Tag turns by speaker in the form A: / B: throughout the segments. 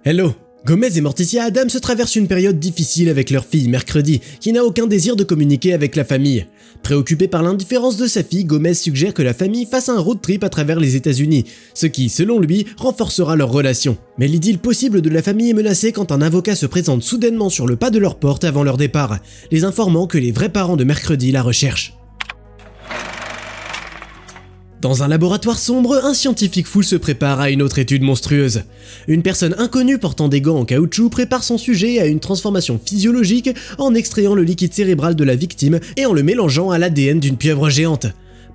A: Hello! Gomez et Morticia Addams traversent une période difficile avec leur fille Mercredi, qui n'a aucun désir de communiquer avec la famille. Préoccupé par l'indifférence de sa fille, Gomez suggère que la famille fasse un road trip à travers les États-Unis, ce qui, selon lui, renforcera leur relation. Mais l'idylle possible de la famille est menacée quand un avocat se présente soudainement sur le pas de leur porte avant leur départ, les informant que les vrais parents de Mercredi la recherchent. Dans un laboratoire sombre, un scientifique fou se prépare à une autre étude monstrueuse. Une personne inconnue portant des gants en caoutchouc prépare son sujet à une transformation physiologique en extrayant le liquide cérébral de la victime et en le mélangeant à l'ADN d'une pieuvre géante.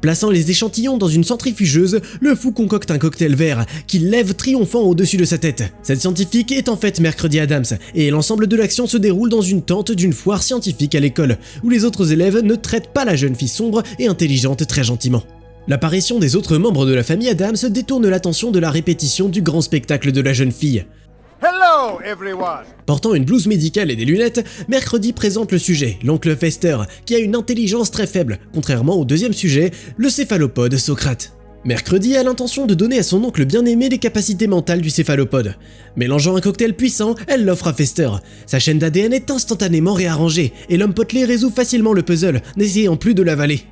A: Plaçant les échantillons dans une centrifugeuse, le fou concocte un cocktail vert qu'il lève triomphant au-dessus de sa tête. Cette scientifique est en fait Mercredi Addams, et l'ensemble de l'action se déroule dans une tente d'une foire scientifique à l'école, où les autres élèves ne traitent pas la jeune fille sombre et intelligente très gentiment. L'apparition des autres membres de la famille Addams détourne l'attention de la répétition du grand spectacle de la jeune fille.
B: Hello everyone!
A: Portant une blouse médicale et des lunettes, Mercredi présente le sujet, l'oncle Fester, qui a une intelligence très faible, contrairement au deuxième sujet, le céphalopode Socrate. Mercredi a l'intention de donner à son oncle bien-aimé les capacités mentales du céphalopode. Mélangeant un cocktail puissant, elle l'offre à Fester. Sa chaîne d'ADN est instantanément réarrangée, et l'homme potelé résout facilement le puzzle, n'essayant plus de l'avaler.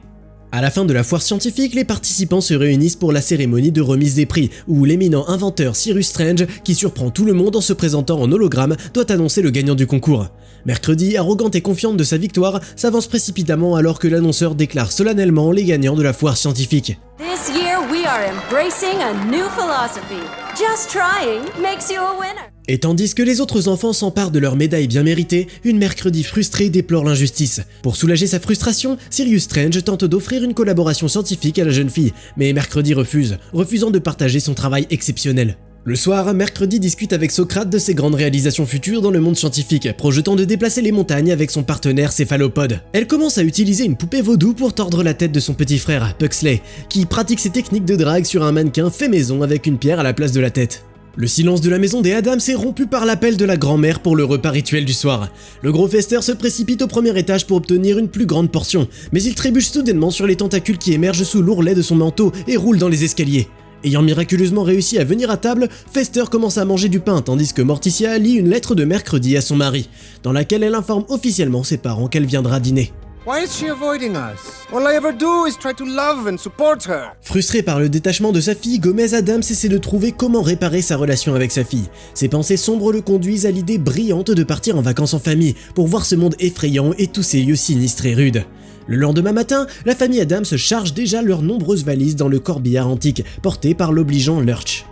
A: À la fin de la foire scientifique, les participants se réunissent pour la cérémonie de remise des prix, où l'éminent inventeur Cyrus Strange, qui surprend tout le monde en se présentant en hologramme, doit annoncer le gagnant du concours. Mercredi, arrogante et confiante de sa victoire, s'avance précipitamment alors que l'annonceur déclare solennellement les gagnants de la foire scientifique.
C: This year we are embracing a new philosophy. Just trying makes you a winner.
A: Et tandis que les autres enfants s'emparent de leur médaille bien méritée, une Mercredi frustrée déplore l'injustice. Pour soulager sa frustration, Cyrus Strange tente d'offrir une collaboration scientifique à la jeune fille, mais Mercredi refuse, refusant de partager son travail exceptionnel. Le soir, Mercredi discute avec Socrate de ses grandes réalisations futures dans le monde scientifique, projetant de déplacer les montagnes avec son partenaire céphalopode. Elle commence à utiliser une poupée vaudou pour tordre la tête de son petit frère, Pugsley, qui pratique ses techniques de drague sur un mannequin fait maison avec une pierre à la place de la tête. Le silence de la maison des Addams est rompu par l'appel de la grand-mère pour le repas rituel du soir. Le gros Fester se précipite au premier étage pour obtenir une plus grande portion, mais il trébuche soudainement sur les tentacules qui émergent sous l'ourlet de son manteau et roule dans les escaliers. Ayant miraculeusement réussi à venir à table, Fester commence à manger du pain tandis que Morticia lit une lettre de Mercredi à son mari, dans laquelle elle informe officiellement ses parents qu'elle viendra dîner.
B: Why is she avoiding us? All I ever do is try to love and support her.
A: Frustré par le détachement de sa fille, Gomez Addams essaie de trouver comment réparer sa relation avec sa fille. Ses pensées sombres le conduisent à l'idée brillante de partir en vacances en famille, pour voir ce monde effrayant et tous ces lieux sinistres et rudes. Le lendemain matin, la famille Addams charge déjà leurs nombreuses valises dans le corbillard antique, porté par l'obligeant Lurch.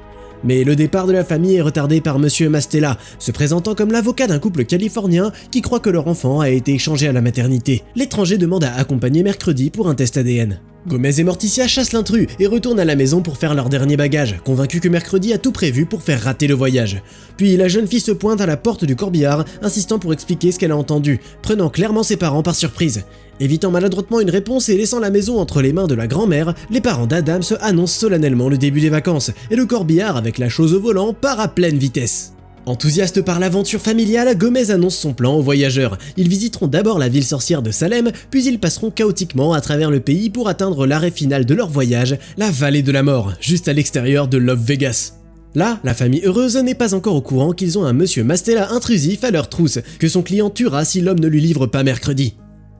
A: Mais le départ de la famille est retardé par Monsieur Mastella, se présentant comme l'avocat d'un couple californien qui croit que leur enfant a été échangé à la maternité. L'étranger demande à accompagner Mercredi pour un test ADN. Gomez et Morticia chassent l'intrus et retournent à la maison pour faire leur dernier bagage, convaincus que Mercredi a tout prévu pour faire rater le voyage. Puis la jeune fille se pointe à la porte du corbillard, insistant pour expliquer ce qu'elle a entendu, prenant clairement ses parents par surprise. Évitant maladroitement une réponse et laissant la maison entre les mains de la grand-mère, les parents d'Addams annoncent solennellement le début des vacances, et le corbillard avec la chose au volant part à pleine vitesse. Enthousiaste par l'aventure familiale, Gomez annonce son plan aux voyageurs. Ils visiteront d'abord la ville sorcière de Salem, puis ils passeront chaotiquement à travers le pays pour atteindre l'arrêt final de leur voyage, la vallée de la mort, juste à l'extérieur de Love Vegas. Là, la famille heureuse n'est pas encore au courant qu'ils ont un Monsieur Mastella intrusif à leur trousse, que son client tuera si l'homme ne lui livre pas Mercredi.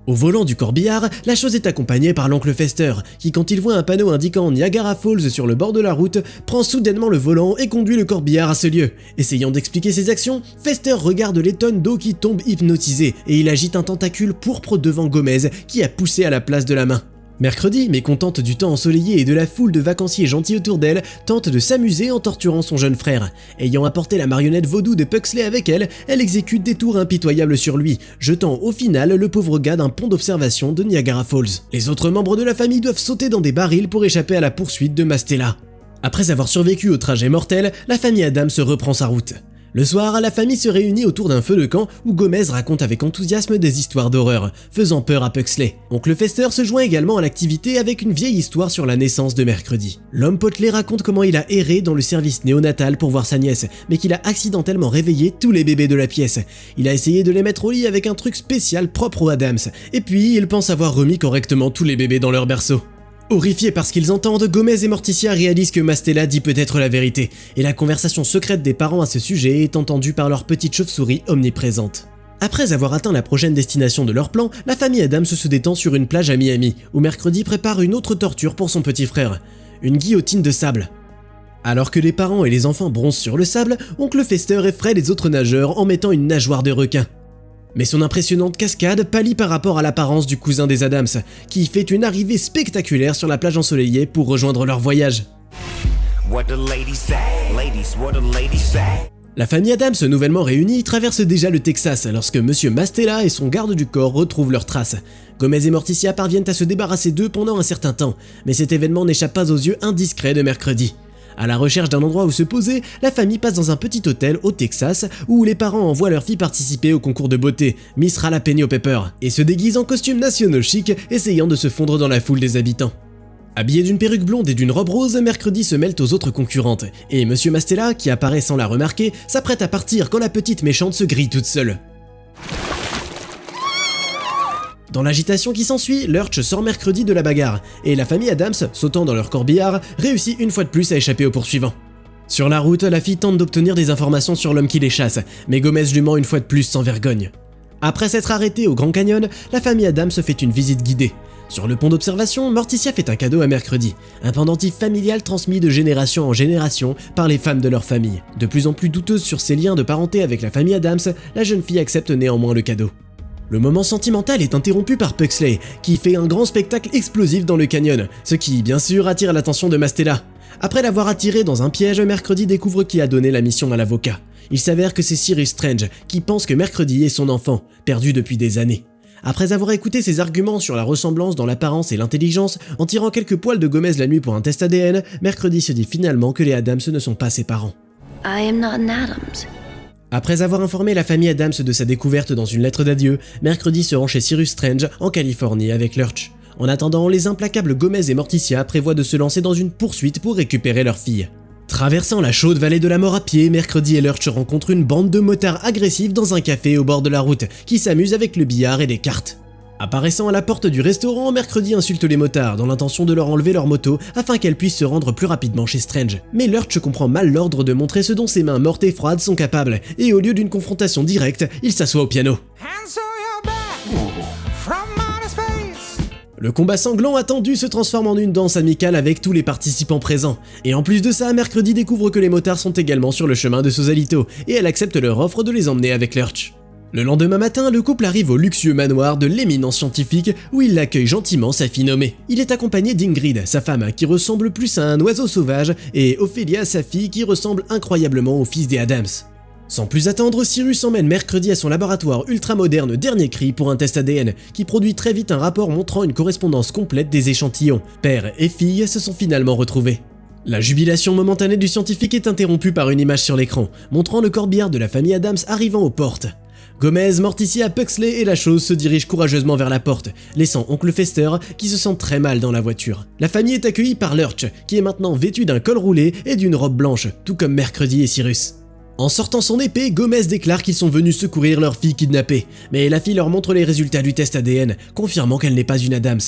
A: Au volant du corbillard, la chose est accompagnée par l'oncle Fester, qui quand il voit un panneau indiquant Niagara Falls sur le bord de la route, prend soudainement le volant et conduit le corbillard à ce lieu. Essayant d'expliquer ses actions, Fester regarde les tonnes d'eau qui tombent hypnotisées, et il agite un tentacule pourpre devant Gomez, qui a poussé à la place de la main. Mercredi, mécontente du temps ensoleillé et de la foule de vacanciers gentils autour d'elle, tente de s'amuser en torturant son jeune frère. Ayant apporté la marionnette vaudou de Pugsley avec elle, elle exécute des tours impitoyables sur lui, jetant au final le pauvre gars d'un pont d'observation de Niagara Falls. Les autres membres de la famille doivent sauter dans des barils pour échapper à la poursuite de Mastella. Après avoir survécu au trajet mortel, la famille Addams reprend sa route. Le soir, la famille se réunit autour d'un feu de camp où Gomez raconte avec enthousiasme des histoires d'horreur, faisant peur à Pugsley. Oncle Fester se joint également à l'activité avec une vieille histoire sur la naissance de Mercredi. L'homme potelé raconte comment il a erré dans le service néonatal pour voir sa nièce, mais qu'il a accidentellement réveillé tous les bébés de la pièce. Il a essayé de les mettre au lit avec un truc spécial propre aux Addams, et puis il pense avoir remis correctement tous les bébés dans leur berceau. Horrifiés par ce qu'ils entendent, Gomez et Morticia réalisent que Mastella dit peut-être la vérité, et la conversation secrète des parents à ce sujet est entendue par leur petite chauve-souris omniprésente. Après avoir atteint la prochaine destination de leur plan, la famille Addams se détend sur une plage à Miami, où Mercredi prépare une autre torture pour son petit frère, une guillotine de sable. Alors que les parents et les enfants bronzent sur le sable, oncle Fester effraie les autres nageurs en mettant une nageoire de requin. Mais son impressionnante cascade pâlit par rapport à l'apparence du cousin des Addams, qui fait une arrivée spectaculaire sur la plage ensoleillée pour rejoindre leur voyage. La famille Addams, nouvellement réunie, traverse déjà le Texas lorsque Monsieur Mastella et son garde du corps retrouvent leurs traces. Gomez et Morticia parviennent à se débarrasser d'eux pendant un certain temps, mais cet événement n'échappe pas aux yeux indiscrets de Mercredi. À la recherche d'un endroit où se poser, la famille passe dans un petit hôtel au Texas où les parents envoient leur fille participer au concours de beauté, Miss Jalapeno Pepper, et se déguisent en costumes nationaux chic, essayant de se fondre dans la foule des habitants. Habillé d'une perruque blonde et d'une robe rose, Mercredi se mêle aux autres concurrentes, et Monsieur Mastella, qui apparaît sans la remarquer, s'apprête à partir quand la petite méchante se grille toute seule. Dans l'agitation qui s'ensuit, Lurch sort Mercredi de la bagarre, et la famille Addams, sautant dans leur corbillard, réussit une fois de plus à échapper aux poursuivants. Sur la route, la fille tente d'obtenir des informations sur l'homme qui les chasse, mais Gomez lui ment une fois de plus sans vergogne. Après s'être arrêtée au Grand Canyon, la famille Addams fait une visite guidée. Sur le pont d'observation, Morticia fait un cadeau à Mercredi, un pendentif familial transmis de génération en génération par les femmes de leur famille. De plus en plus douteuse sur ses liens de parenté avec la famille Addams, la jeune fille accepte néanmoins le cadeau. Le moment sentimental est interrompu par Pugsley, qui fait un grand spectacle explosif dans le canyon, ce qui, bien sûr, attire l'attention de Mastella. Après l'avoir attiré dans un piège, Mercredi découvre qui a donné la mission à l'avocat. Il s'avère que c'est Cyrus Strange, qui pense que Mercredi est son enfant, perdu depuis des années. Après avoir écouté ses arguments sur la ressemblance dans l'apparence et l'intelligence, en tirant quelques poils de Gomez la nuit pour un test ADN, Mercredi se dit finalement que les Addams ne sont pas ses parents.
C: I am not an Addams.
A: Après avoir informé la famille Addams de sa découverte dans une lettre d'adieu, Mercredi se rend chez Cyrus Strange en Californie avec Lurch. En attendant, les implacables Gomez et Morticia prévoient de se lancer dans une poursuite pour récupérer leur fille. Traversant la chaude vallée de la mort à pied, Mercredi et Lurch rencontrent une bande de motards agressifs dans un café au bord de la route, qui s'amusent avec le billard et les cartes. Apparaissant à la porte du restaurant, Mercredi insulte les motards dans l'intention de leur enlever leur moto afin qu'elles puissent se rendre plus rapidement chez Strange. Mais Lurch comprend mal l'ordre de montrer ce dont ses mains mortes et froides sont capables, et au lieu d'une confrontation directe, il s'assoit au piano. Le combat sanglant attendu se transforme en une danse amicale avec tous les participants présents. Et en plus de ça, Mercredi découvre que les motards sont également sur le chemin de Sausalito, et elle accepte leur offre de les emmener avec Lurch. Le lendemain matin, le couple arrive au luxueux manoir de l'éminent scientifique où il accueille gentiment sa fille nommée. Il est accompagné d'Ingrid, sa femme, qui ressemble plus à un oiseau sauvage, et Ophelia, sa fille, qui ressemble incroyablement au fils des Addams. Sans plus attendre, Cyrus emmène Mercredi à son laboratoire ultramoderne Dernier Cri pour un test ADN, qui produit très vite un rapport montrant une correspondance complète des échantillons. Père et fille se sont finalement retrouvés. La jubilation momentanée du scientifique est interrompue par une image sur l'écran, montrant le corbillard de la famille Addams arrivant aux portes. Gomez, Morticia, Pugsley et la chose se dirigent courageusement vers la porte, laissant oncle Fester qui se sent très mal dans la voiture. La famille est accueillie par Lurch, qui est maintenant vêtu d'un col roulé et d'une robe blanche, tout comme Mercredi et Cyrus. En sortant son épée, Gomez déclare qu'ils sont venus secourir leur fille kidnappée, mais la fille leur montre les résultats du test ADN, confirmant qu'elle n'est pas une Addams.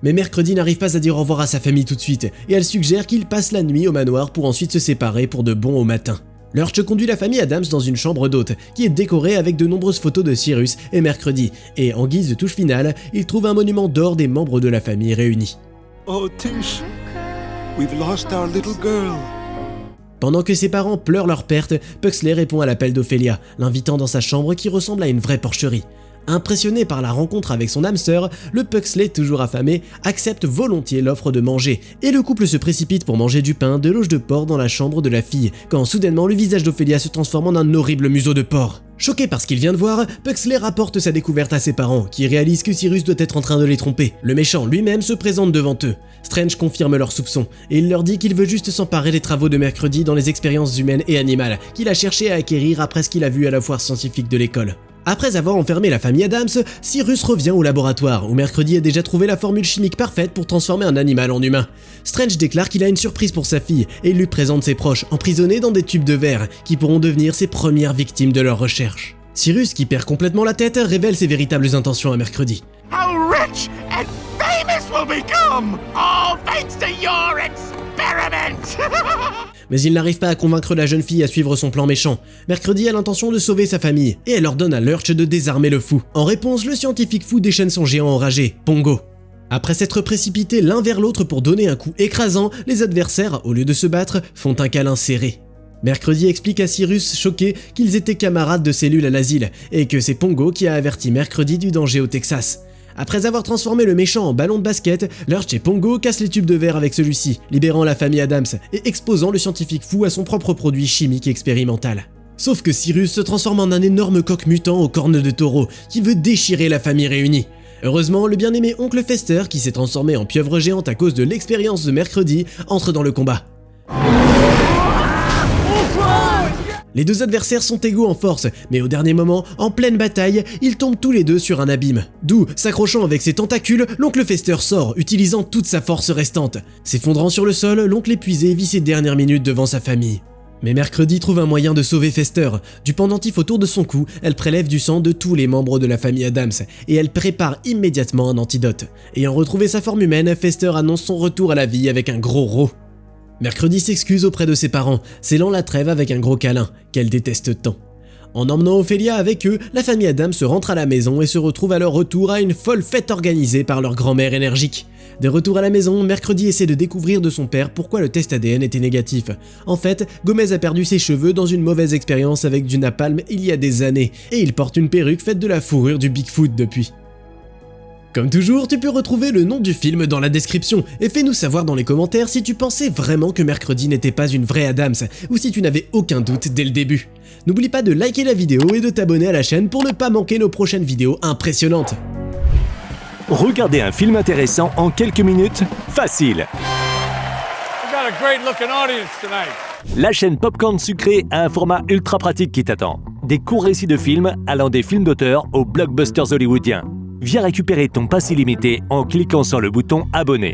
A: Mais Mercredi n'arrive pas à dire au revoir à sa famille tout de suite, et elle suggère qu'ils passent la nuit au manoir pour ensuite se séparer pour de bon au matin. Lurch conduit la famille Addams dans une chambre d'hôte, qui est décorée avec de nombreuses photos de Cyrus et Mercredi, et en guise de touche finale, il trouve un monument d'or des membres de la famille réunis.
B: Oh, Tish, we've lost our little girl.
A: Pendant que ses parents pleurent leur perte, Pugsley répond à l'appel d'Ophelia, l'invitant dans sa chambre qui ressemble à une vraie porcherie. Impressionné par la rencontre avec son âme sœur, le Pugsley, toujours affamé, accepte volontiers l'offre de manger, et le couple se précipite pour manger du pain de l'auge de porc dans la chambre de la fille, quand soudainement le visage d'Ophelia se transforme en un horrible museau de porc. Choqué par ce qu'il vient de voir, Pugsley rapporte sa découverte à ses parents, qui réalisent que Cyrus doit être en train de les tromper. Le méchant lui-même se présente devant eux. Strange confirme leurs soupçons, et il leur dit qu'il veut juste s'emparer des travaux de Mercredi dans les expériences humaines et animales, qu'il a cherché à acquérir après ce qu'il a vu à la foire scientifique de l'école. Après avoir enfermé la famille Addams, Cyrus revient au laboratoire où Mercredi a déjà trouvé la formule chimique parfaite pour transformer un animal en humain. Strange déclare qu'il a une surprise pour sa fille et il lui présente ses proches emprisonnés dans des tubes de verre qui pourront devenir ses premières victimes de leur recherche. Cyrus, qui perd complètement la tête, révèle ses véritables intentions à Mercredi.
D: How rich and famous will become, all thanks to your experiment!
A: Mais il n'arrive pas à convaincre la jeune fille à suivre son plan méchant. Mercredi a l'intention de sauver sa famille, et elle ordonne à Lurch de désarmer le fou. En réponse, le scientifique fou déchaîne son géant enragé, Pongo. Après s'être précipités l'un vers l'autre pour donner un coup écrasant, les adversaires, au lieu de se battre, font un câlin serré. Mercredi explique à Cyrus, choqué, qu'ils étaient camarades de cellule à l'asile, et que c'est Pongo qui a averti Mercredi du danger au Texas. Après avoir transformé le méchant en ballon de basket, Lurch et Pongo cassent les tubes de verre avec celui-ci, libérant la famille Adams et exposant le scientifique fou à son propre produit chimique expérimental. Sauf que Cyrus se transforme en un énorme coq mutant aux cornes de taureau qui veut déchirer la famille réunie. Heureusement, le bien-aimé oncle Fester, qui s'est transformé en pieuvre géante à cause de l'expérience de Mercredi, entre dans le combat. Les deux adversaires sont égaux en force, mais au dernier moment, en pleine bataille, ils tombent tous les deux sur un abîme. D'où, s'accrochant avec ses tentacules, l'oncle Fester sort, utilisant toute sa force restante. S'effondrant sur le sol, l'oncle épuisé vit ses dernières minutes devant sa famille. Mais Mercredi trouve un moyen de sauver Fester. Du pendentif autour de son cou, elle prélève du sang de tous les membres de la famille Adams, et elle prépare immédiatement un antidote. Ayant retrouvé sa forme humaine, Fester annonce son retour à la vie avec un gros rot. Mercredi s'excuse auprès de ses parents, scellant la trêve avec un gros câlin, qu'elle déteste tant. En emmenant Ophélia avec eux, la famille Adams se rentre à la maison et se retrouve à leur retour à une folle fête organisée par leur grand-mère énergique. De retour à la maison, Mercredi essaie de découvrir de son père pourquoi le test ADN était négatif. En fait, Gomez a perdu ses cheveux dans une mauvaise expérience avec du napalm il y a des années, et il porte une perruque faite de la fourrure du Bigfoot depuis. Comme toujours, tu peux retrouver le nom du film dans la description, et fais-nous savoir dans les commentaires si tu pensais vraiment que Mercredi n'était pas une vraie Adams, ou si tu n'avais aucun doute dès le début. N'oublie pas de liker la vidéo et de t'abonner à la chaîne pour ne pas manquer nos prochaines vidéos impressionnantes.
E: Regardez un film intéressant en quelques minutes, facile.
F: We got a great looking audience tonight.
E: La chaîne Popcorn Sucré a un format ultra pratique qui t'attend. Des courts récits de films allant des films d'auteur aux blockbusters hollywoodiens. Viens récupérer ton pass illimité en cliquant sur le bouton abonner.